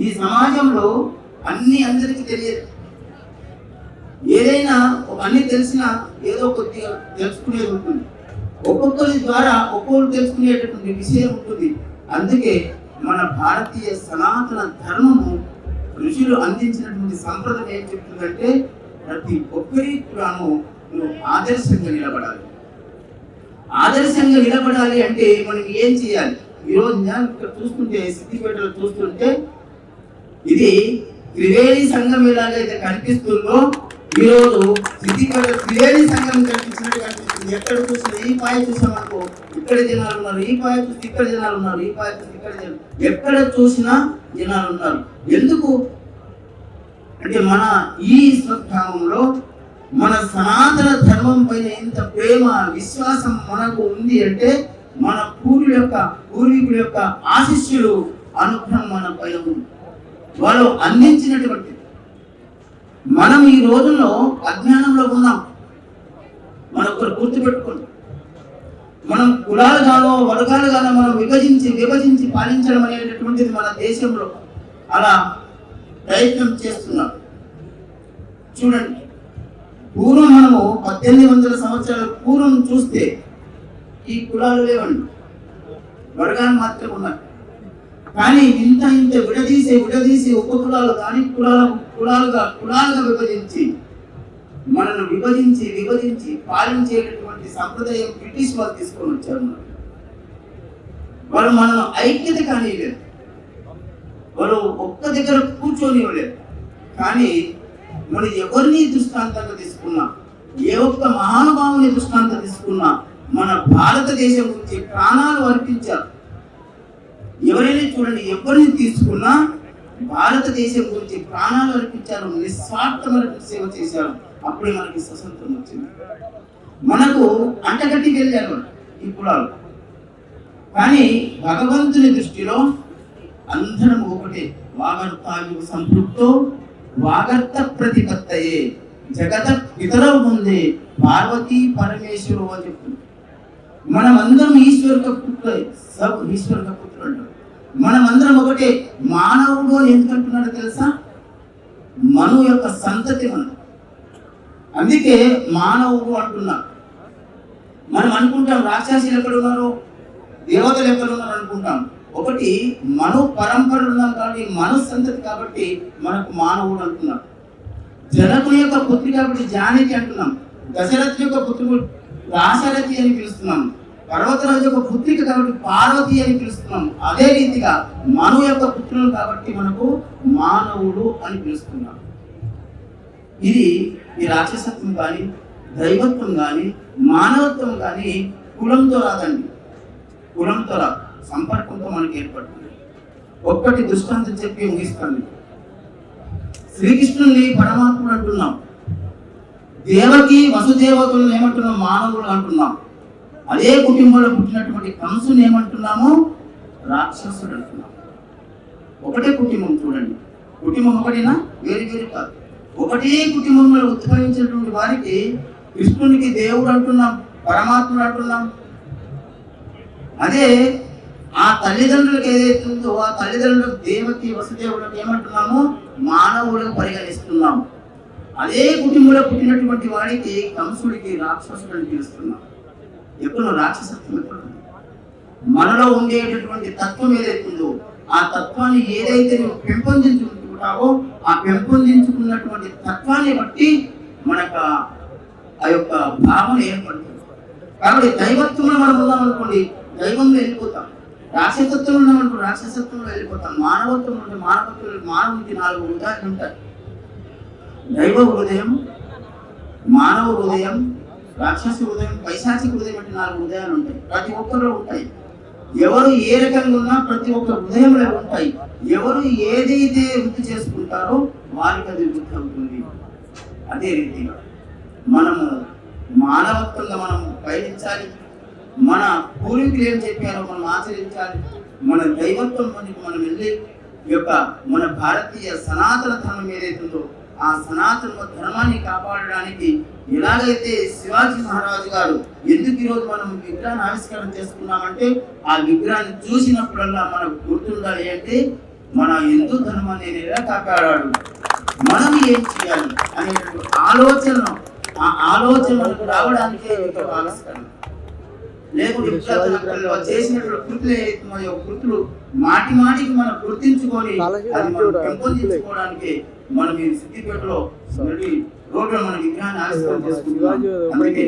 ఈ సమాజంలో అందరికీ తెలియదు. ఏదైనా అన్ని తెలిసినా ఏదో కొద్దిగా తెలుసుకునేది ఉంటుంది. ఒక్కొక్కరి ద్వారా ఒక్కొక్కరు తెలుసుకునేటటువంటి విషయం ఉంటుంది. అందుకే మన భారతీయ సనాతన ధర్మము ఋషులు అందించినటువంటి సంప్రదాయం ఏం చెప్తుందంటే ప్రతి ఒక్కరి కూడాను నువ్వు ఆదర్శంగా నిలబడాలి. ఆదర్శంగా నిలబడాలి అంటే మనం ఏం చేయాలి? ఈరోజు నేను ఇక్కడ చూస్తుంటే సిద్దిపేటలో చూస్తుంటే ఇది త్రివేణి సంఘం ఎలాగైతే కనిపిస్తుందో ఈరోజు సిద్దిపేట త్రివేణి సంఘం కనిపించినట్టు కనిపిస్తుంది. ఎక్కడ చూసినా ఈ పాయ చూసామనుకో ఇక్కడ జనాలు ఉన్నారు, ఈ పాయ చూసి ఇక్కడ జనాలు ఉన్నారు, ఈ పాయ చూసి ఇక్కడ జనాలు, ఎక్కడ చూసినా జనాలు ఉన్నారు. ఎందుకు అంటే మన ఈ స్వగ్రామంలో మన సనాతన ధర్మం పైన ఎంత ప్రేమ విశ్వాసం మనకు ఉంది అంటే మన పూర్వీకుల యొక్క ఆశీస్సులు అనుగ్రహం మన పైన ఉంది. వాళ్ళు అందించినటువంటి మనం ఈ రోజుల్లో అజ్ఞానంలో ఉన్నాం. మనం ఒకరు గుర్తుపెట్టుకోండి, మనం కులాలుగానో వర్గాలుగానో మనం విభజించి పాలించడం అనేటటువంటిది మన దేశంలో అలా ప్రయత్నం చేస్తున్నారు. చూడండి, పూర్వం మనము 1800 సంవత్సరాల పూర్వం చూస్తే ఈ కులాలు లేవండి, వర్గాలు మాత్రమే ఉన్నాయి. కానీ ఇంత విడదీసి ఉప కులాలు కానీ కులాలుగా విభజించి మనల్ని విభజించి పాలించేటటువంటి సంప్రదాయం బ్రిటిష్ వాళ్ళు తీసుకొని వచ్చారు. వాళ్ళు మనం ఐక్యత కానివ్వలేదు, వాళ్ళు ఒక్క దగ్గర కూర్చొని ఇవ్వలేదు. కానీ మనం ఎవరిని దృష్టాంతంగా తీసుకున్నా, ఏ ఒక్క మహానుభావుని దృష్టాంతం తీసుకున్నా మన భారతదేశం గురించి ప్రాణాలు అర్పించారు. ఎవరైనా చూడండి, ఎవరిని తీసుకున్నా భారతదేశం గురించి ప్రాణాలు అర్పించారు, నిస్వార్థమైన సేవ చేశారు. అప్పుడే మనకి స్వతంత్రం వచ్చింది. మనకు అంటగట్టి వెళ్ళారు ఈ కులాలు. కానీ భగవంతుని దృష్టిలో అందరం ఒకటే. వాగర్తాయు సంపృక్తో వాగర్త ప్రతిపత్తయే జగత పితరవు ముందే పార్వతీ పరమేశ్వరు అని చెప్తుంది. మనమందరం ఈశ్వరుక పుత్రులు అంటారు. మనమందరం ఒకటే. మానవుడు అని ఎందుకంటున్నాడో తెలుసా? మను యొక్క సంతతి మనం, అందుకే మానవుడు అంటున్నాడు. మనం అనుకుంటాం రాక్షసులు ఎక్కడ ఉన్నారు, దేవతలు ఎక్కడ ఉన్నారు అనుకుంటాం. ఒకటి మను పరంపర ఉన్నాం కాబట్టి మను సంతతి కాబట్టి మనకు మానవుడు అంటున్నాం. జనకుని యొక్క పుత్రి కాబట్టి జానకి అంటున్నాం. దశరథుని యొక్క పుత్రుడు దాశరథి అని పిలుస్తున్నాం. పర్వతరాజు యొక్క పుత్రిక కాబట్టి పార్వతి అని పిలుస్తున్నాం. అదే రీతిగా మను యొక్క పుత్రులు కాబట్టి మనకు మానవుడు అని పిలుస్తున్నాం. ఇది ఈ రాక్షసత్వం కానీ దైవత్వం కానీ మానవత్వం కానీ కులంతో రాదండి. కులంతో రాదు, సంపర్కంతో మనకి ఏర్పడుతుంది. ఒక్కటి దృష్టాంతం చెప్పి ముగిస్తాను. శ్రీకృష్ణుని పరమాత్ముడు అంటున్నాం, దేవకి వసుదేవకులను ఏమంటున్నాం? మానవులు అంటున్నాం. అదే కుటుంబంలో పుట్టినటువంటి కంసుని ఏమంటున్నాము? రాక్షసుడు అంటున్నాం. ఒకటే కుటుంబం. చూడండి, కుటుంబం ఒకటేనా? వేరు కాదు. ఒకటే కుటుంబంలో ఉద్భవించినటువంటి వారికి కృష్ణునికి దేవుడు అంటున్నాం, పరమాత్ముడు అంటున్నాం. అదే ఆ తల్లిదండ్రులకు ఏదైతే ఉందో ఆ తల్లిదండ్రులకు దేవకి వసుదేవులకు ఏమంటున్నాము? మానవులకు పరిగణిస్తున్నాం. అదే కుటుంబంలో పుట్టినటువంటి వాడికి కంసుడికి రాక్షసుడు అని పిలుస్తున్నాం. ఎప్పుడు రాక్షసత్వం ఎప్పుడు? మనలో ఉండేటటువంటి తత్వం ఏదైతుందో ఆ తత్వాన్ని ఏదైతే నువ్వు పెంపొందించుకుంటావో ఆ పెంపొందించుకున్నటువంటి తత్వాన్ని బట్టి మనకు ఆ యొక్క భావన ఏర్పడుతుంది. కాబట్టి దైవత్వంలో మనం ఉన్నాం అనుకోండి, దైవంలో వెళ్ళిపోతాం. రాక్షసత్వంలో ఉన్నామనుకోండి, రాక్షసత్వంలో వెళ్ళిపోతాం. మానవత్వం ఉంటే మానవునికి 4 హృదయాలు ఉంటాయి. దైవ హృదయం, మానవ హృదయం, రాక్షస హృదయం, పైశాచిక హృదయం అంటే 4 హృదయాలు ఉంటాయి. ప్రతి ఒక్కరిలో ఉంటాయి. ఎవరు ఏ రకంగా ఉన్నా ప్రతి ఒక్క హృదయంలో ఉంటాయి. ఎవరు ఏదైతే వృత్తి చేసుకుంటారో వారికి అది వృత్తి అవుతుంది. అదే రీతిగా మనము మానవత్వంగా మనం పయనించాలి. మన పూర్వీకులు ఏం చెప్పారో మనం ఆచరించాలి. మన దైవత్వం మనకి మనం వెళ్ళి ఈ యొక్క మన భారతీయ సనాతన ధర్మం ఏదైతుందో ఆ సనాతన ధర్మాన్ని కాపాడడానికి ఎలాగైతే శివాజీ మహారాజు గారు ఎందుకు ఈరోజు మనం విగ్రహాన్ని ఆవిష్కరణ చేసుకున్నామంటే ఆ విగ్రహాన్ని చూసినప్పుడల్లా మనకు గుర్తుండాలి అంటే మన హిందూ ధర్మాన్ని ఎలా కాపాడాడు, మనం ఏం చేయాలి అనేటువంటి ఆలోచనను ఆ ఆలోచన మనకు రావడానికే ఆవిష్కరణ. లేకుంటే చేసినటువంటి కృతులు ఏవైతున్నాయో కృతులు మాటి మాటికి మనం గుర్తించుకొని అది మనం పెంపొందించుకోవడానికి మనం ఈ సిద్దిపేటలో రోడ్లో మన విగ్రహాన్ని ఆవిష్కరణ చేసుకుంటున్నాం. అందుకే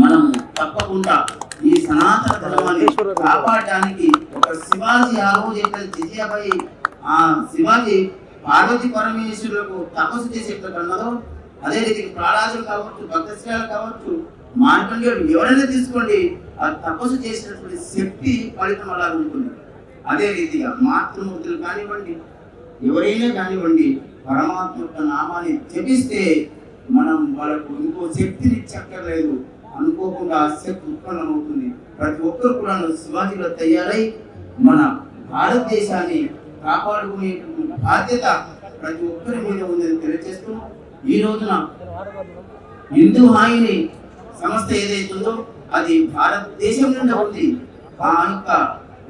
మనం తప్పకుండా ఈ సనాతన ధర్మాన్ని కాపాడడానికి ఒక శివాజీ ఆ రోజు ఎట్లా జిజియాబాయి ఆ శివాజీ పార్వతీ పరమేశ్వరులకు తపస్సు చేసేటన్నదో అదే రీతికి ప్రహ్లాదులు కావచ్చు, భక్తశ్రేయాలు కావచ్చు, మార్కండేయుడు ఎవరైనా తీసుకోండి, ఆ తపస్సు చేసినటువంటి శక్తి ఫలితం అలా ఉంటుంది. అదే రీతిగా మాతృమూర్తులు కానివ్వండి, ఎవరైనా కానివ్వండి, పరమాత్మ యొక్క నామాన్ని జపిస్తే మనం వాళ్ళకు ఇంకో శక్తిని చెక్కర్లేదు, అనుకోకుండా ఆ శక్తి ఉత్పన్నమవుతుంది. ప్రతి ఒక్కరు కూడా శివాజీలో తయారై మన భారతదేశాన్ని కాపాడుకునేటువంటి బాధ్యత ప్రతి ఒక్కరి మీద ఉందని తెలియజేస్తూ, ఈ రోజున హిందూ హాయిని సంస్థ ఏదైతుందో అది భారతదేశం నుండి ఉంది. ఆ యొక్క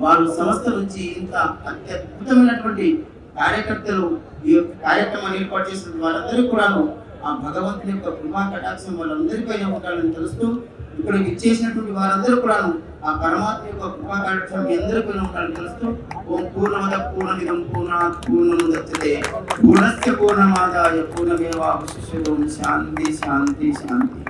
వారు సంస్థ నుంచి ఇంత అత్యద్భుతమైనటువంటి కార్యకర్తలు ఈ యొక్క కార్యక్రమాన్ని ఏర్పాటు చేసిన వారందరూ కూడాను ఆ భగవంతుని యొక్క కృపా కటాక్షం వాళ్ళందరిపైన ఉండాలని తెలుస్తూ, ఇక్కడ ఇచ్చేసినటువంటి వారందరూ కూడాను ఆ పరమాత్మ యొక్క కృపా కటాక్షం మీ అందరిపైన ఉండాలని తెలుస్తూ, ఓం పూర్ణమద పూర్ణమిదం పూర్ణాత్ పూర్ణముదచ్యతే పూర్ణస్య పూర్ణమాదాయ పూర్ణమేవావశిష్యతే. శాంతి శాంతి శాంతి.